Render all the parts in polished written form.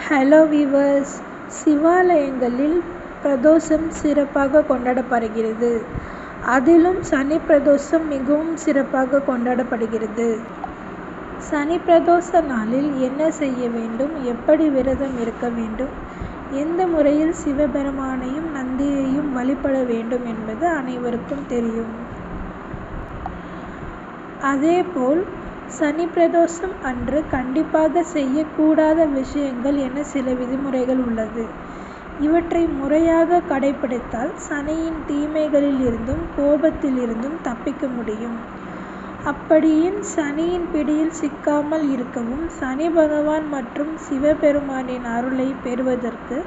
Hello viewers, சிவாலயங்களில் பிரதோஷம் சிறப்பாக கொண்டாடப்படுகிறது. அதிலும் சனி பிரதோஷம் மிகவும் சிறப்பாக கொண்டாடப்படுகிறது. சனி பிரதோஷ நாளில் என்ன செய்ய வேண்டும், எப்படி விரதம் இருக்க வேண்டும், எந்த முறையில் சிவபெருமானையும் நந்தியையும் வழிபட வேண்டும் என்பது அனைவருக்கும் தெரியும். அதேபோல் சனி பிரதோஷம் அன்று கண்டிப்பாக செய்யக்கூடாத விஷயங்கள் என சில விதிமுறைகள் உள்ளது. இவற்றை முறையாக கடைபிடித்தால் சனியின் தீமைகளில் இருந்தும் கோபத்தில் இருந்தும் தப்பிக்க முடியும். அப்படியின் சனியின் பிடியில் சிக்காமல் இருக்கவும் சனி பகவான் மற்றும் சிவபெருமானின் அருளை பெறுவதற்கு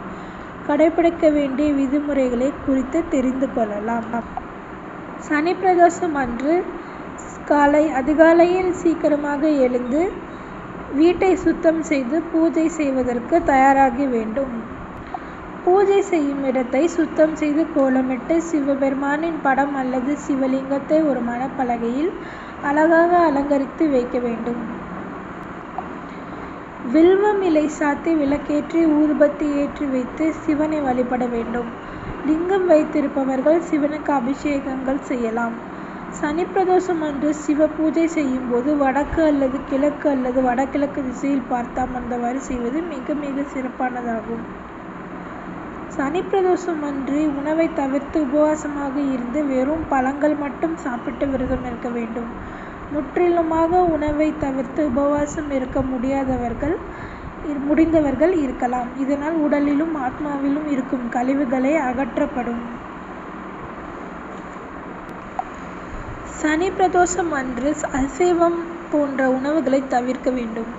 கடைபிடிக்க வேண்டிய விதிமுறைகளை குறித்து தெரிந்து கொள்ளலாம். சனி பிரதோஷம் அன்று அதிகாலையில் சீக்கிரமாக எழுந்து வீட்டை சுத்தம் செய்து பூஜை செய்வதற்கு தயாராக வேண்டும். பூஜை செய்யும் இடத்தை சுத்தம் செய்து கோலமிட்டு சிவபெருமானின் படம் அல்லது சிவலிங்கத்தை ஒரு மணப்பலகையில் அழகாக அலங்கரித்து வைக்க வேண்டும். வில்வம் இலை சாத்தி விளக்கேற்றி ஊதுபத்தி ஏற்றி வைத்து சிவனை வழிபட வேண்டும். லிங்கம் வைத்திருப்பவர்கள் சிவனுக்கு அபிஷேகங்கள் செய்யலாம். சனி பிரதோஷம் அன்று சிவ பூஜை செய்யும் போது வடக்கு அல்லது கிழக்கு அல்லது வடகிழக்கு திசையில் பார்த்து அமர்ந்தவாறு செய்வது மிக மிக சிறப்பானதாகும். சனி பிரதோஷம் அன்று உணவை தவிர்த்து உபவாசமாக இருந்து வெறும் பழங்கள் மட்டும் சாப்பிட்டு விரதம் இருக்க வேண்டும். முற்றிலுமாக உணவை தவிர்த்து உபவாசம் இருக்க முடிந்தவர்கள் இருக்கலாம். இதனால் உடலிலும் ஆத்மாவிலும் இருக்கும் கழிவுகளை அகற்றப்படும். சனி பிரதோஷம் அன்று அசைவம் போன்ற உணவுகளை தவிர்க்க வேண்டும்.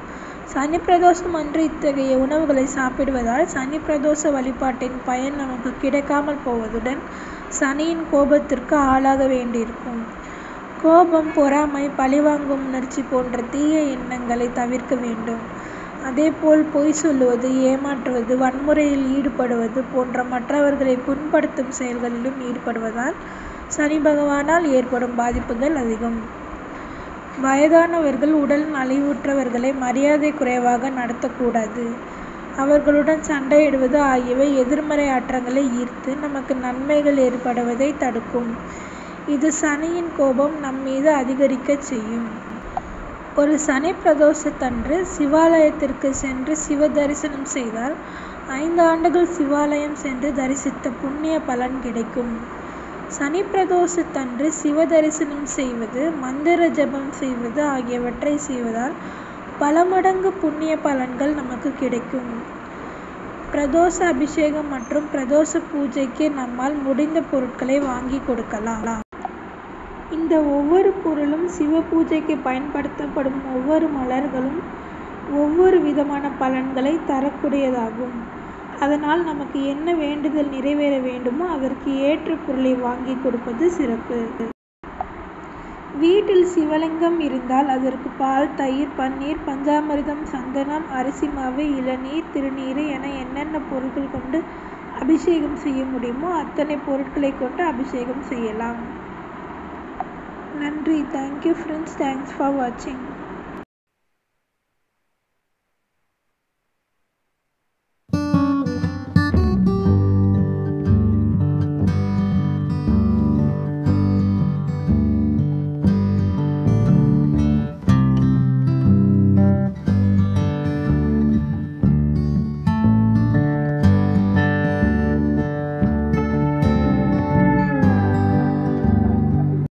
சனி பிரதோஷம் அன்று இத்தகைய உணவுகளை சாப்பிடுவதால் சனி பிரதோஷ வழிபாட்டின் பயன் நமக்கு கிடைக்காமல் போவதுடன் சனியின் கோபத்திற்கு ஆளாக வேண்டியிருக்கும். கோபம், பொறாமை, பழிவாங்கும் உணர்ச்சி போன்ற தீய எண்ணங்களை தவிர்க்க வேண்டும். அதேபோல் பொய் சொல்லுவது, ஏமாற்றுவது, வன்முறையில் ஈடுபடுவது போன்ற மற்றவர்களை புண்படுத்தும் செயல்களிலும் ஈடுபடுவதால் சனி பகவானால் ஏற்படும் பாதிப்புகள் அதிகம். வயதானவர்கள், உடல் நலிவுற்றவர்களை மரியாதை குறைவாக நடத்தக்கூடாது. அவர்களுடன் சண்டையிடுவது ஆகியவை எதிர்மறை ஆற்றங்களை ஈர்த்து நமக்கு நன்மைகள் ஏற்படுவதை தடுக்கும். இது சனியின் கோபம் நம் மீது அதிகரிக்க செய்யும். ஒரு சனி பிரதோஷத்தன்று சிவாலயத்திற்கு சென்று சிவ தரிசனம் செய்தால் 5 ஆண்டுகள் சிவாலயம் சென்று தரிசித்த புண்ணிய பலன் கிடைக்கும். சனி பிரதோஷத்தன்று சிவ தரிசனம் செய்வது, மந்திர ஜபம் செய்வது ஆகியவற்றை செய்வதால் பல மடங்கு புண்ணிய பலன்கள் நமக்கு கிடைக்கும். பிரதோஷ அபிஷேகம் மற்றும் பிரதோஷ பூஜைக்கு நம்மால் முடிந்த பொருட்களை வாங்கி கொடுக்கலாம். இந்த ஒவ்வொரு பொருளும் சிவ பூஜைக்கு பயன்படுத்தப்படும் ஒவ்வொரு மலர்களும் ஒவ்வொரு விதமான பலன்களை தரக்கூடியதாகும். அதனால் நமக்கு என்ன வேண்டுதல் நிறைவேற வேண்டுமோ அதற்கு ஏற்ற பொருளை வாங்கி கொடுப்பது சிறப்பு. வீட்டில் சிவலிங்கம் இருந்தால் அதற்கு பால், தயிர், பன்னீர், பஞ்சாமிர்தம், சந்தனம், அரிசி மாவு, இளநீர், திருநீர் என என்னென்ன பொருட்கள் கொண்டு அபிஷேகம் செய்ய முடியுமோ அத்தனை பொருட்களை கொண்டு அபிஷேகம் செய்யலாம். நன்றி. Thank you friends. தேங்க்ஸ் ஃபார் வாட்சிங்.